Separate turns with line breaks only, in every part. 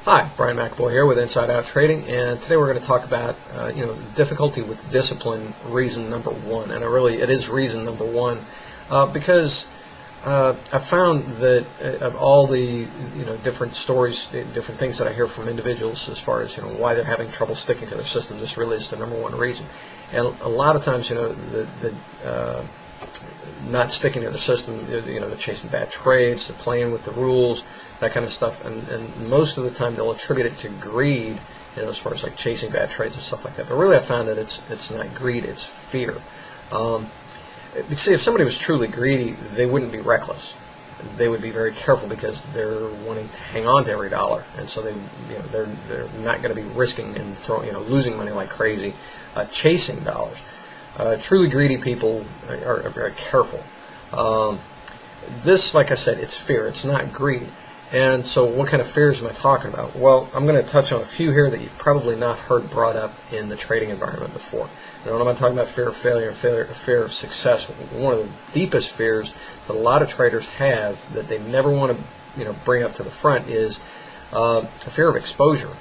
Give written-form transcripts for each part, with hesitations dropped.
Hi, Brian McAvoy here with Inside Out Trading, and today we're going to talk about difficulty with discipline, reason number one, and it is reason number one because I found that of all the different stories, different things that I hear from individuals as far as why they're having trouble sticking to their system, this really is the number one reason. And a lot of times not sticking to the system, they're chasing bad trades, they're playing with the rules, that kind of stuff, and most of the time they'll attribute it to greed, as far as like chasing bad trades and stuff like that. But really, I found that it's not greed, it's fear. See, if somebody was truly greedy, they wouldn't be reckless. They would be very careful because they're wanting to hang on to every dollar, and so they're not going to be risking and losing money like crazy, chasing dollars. Truly greedy people are very careful. This, like I said, it's fear. It's not greed. And so what kind of fears am I talking about? Well, I'm going to touch on a few here that you've probably not heard brought up in the trading environment before. And when I'm talking about fear of failure, fear of success, one of the deepest fears that a lot of traders have that they never want to bring up to the front is a fear of exposure,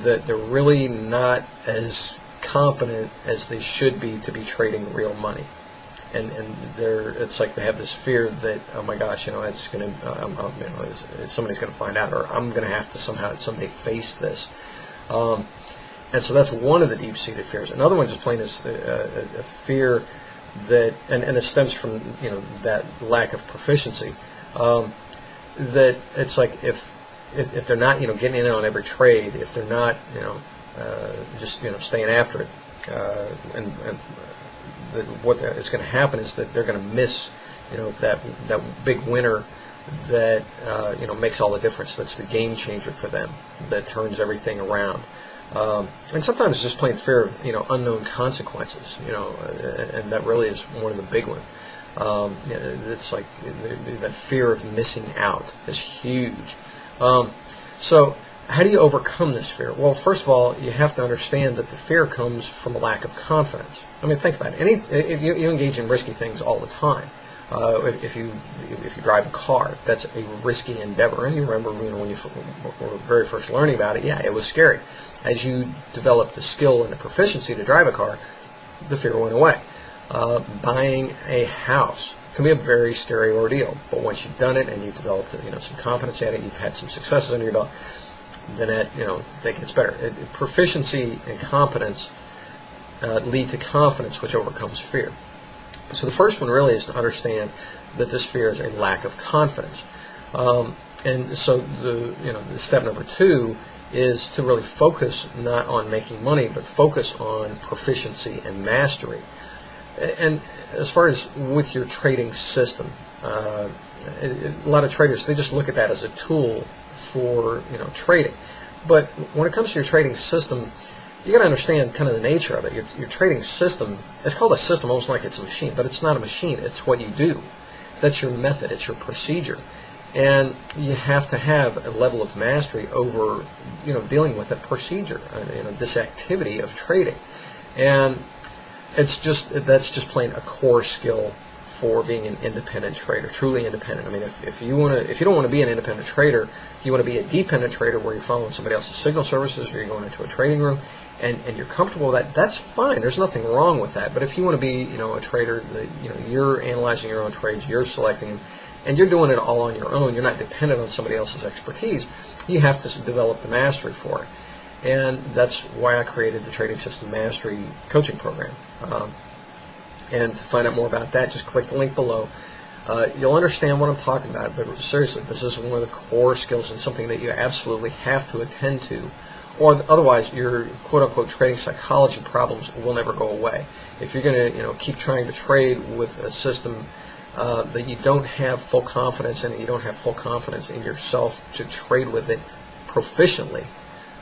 that they're really not as competent as they should be to be trading real money. And it's like they have this fear that, oh my gosh, it's going to somebody's going to find out, or I'm going to have to someday face this. And so that's one of the deep-seated fears. Another one just plain is a fear that, and it stems from that lack of proficiency. That it's like if they're not getting in on every trade, if they're not just staying after it, and what is going to happen is that they're going to miss that big winner that makes all the difference. That's the game changer for them, that turns everything around. And sometimes it's just plain fear of unknown consequences, and that really is one of the big ones. It's like that fear of missing out is huge. So how do you overcome this fear? Well, first of all, you have to understand that the fear comes from a lack of confidence. I mean, think about it. If you engage in risky things all the time. If you drive a car, that's a risky endeavor. And you remember, when you were very first learning about it, yeah, it was scary. As you develop the skill and the proficiency to drive a car, the fear went away. Buying a house can be a very scary ordeal, but once you've done it and you've developed some confidence at it, you've had some successes under your belt, then that gets better. Proficiency and competence lead to confidence, which overcomes fear. So the first one really is to understand that this fear is a lack of confidence. And so the step number two is to really focus not on making money, but focus on proficiency and mastery. And as far as with your trading system, a lot of traders, they just look at that as a tool for trading. But when it comes to your trading system, you got to understand kind of the nature of it. Your trading system, it's called a system almost like it's a machine, but it's not a machine. It's what you do. That's your method. It's your procedure. And you have to have a level of mastery over dealing with a procedure, this activity of trading. And that's just plain a core skill for being an independent trader, truly independent. I mean, if you don't want to be an independent trader, you want to be a dependent trader where you're following somebody else's signal services, or you're going into a trading room, and you're comfortable with that. That's fine. There's nothing wrong with that. But if you want to be, a trader that you're analyzing your own trades, you're selecting them, and you're doing it all on your own, you're not dependent on somebody else's expertise, you have to develop the mastery for it. And that's why I created the Trading System Mastery coaching program. And to find out more about that, just click the link below. You'll understand what I'm talking about, but seriously, this is one of the core skills and something that you absolutely have to attend to, or otherwise your quote-unquote trading psychology problems will never go away. If you're going to keep trying to trade with a system that you don't have full confidence in, you don't have full confidence in yourself to trade with it proficiently,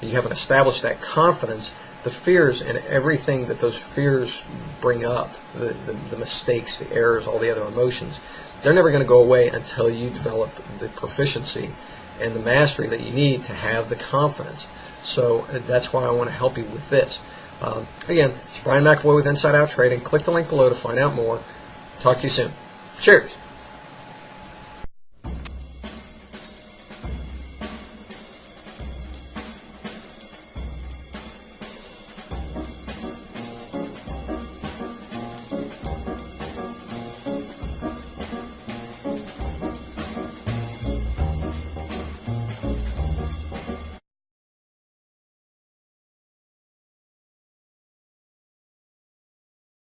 you haven't established that confidence, the fears and everything that those fears bring up, the mistakes, the errors, all the other emotions, they're never going to go away until you develop the proficiency and the mastery that you need to have the confidence. So that's why I want to help you with this. Again, it's Brian McAvoy with Inside Out Trading. Click the link below to find out more. Talk to you soon. Cheers.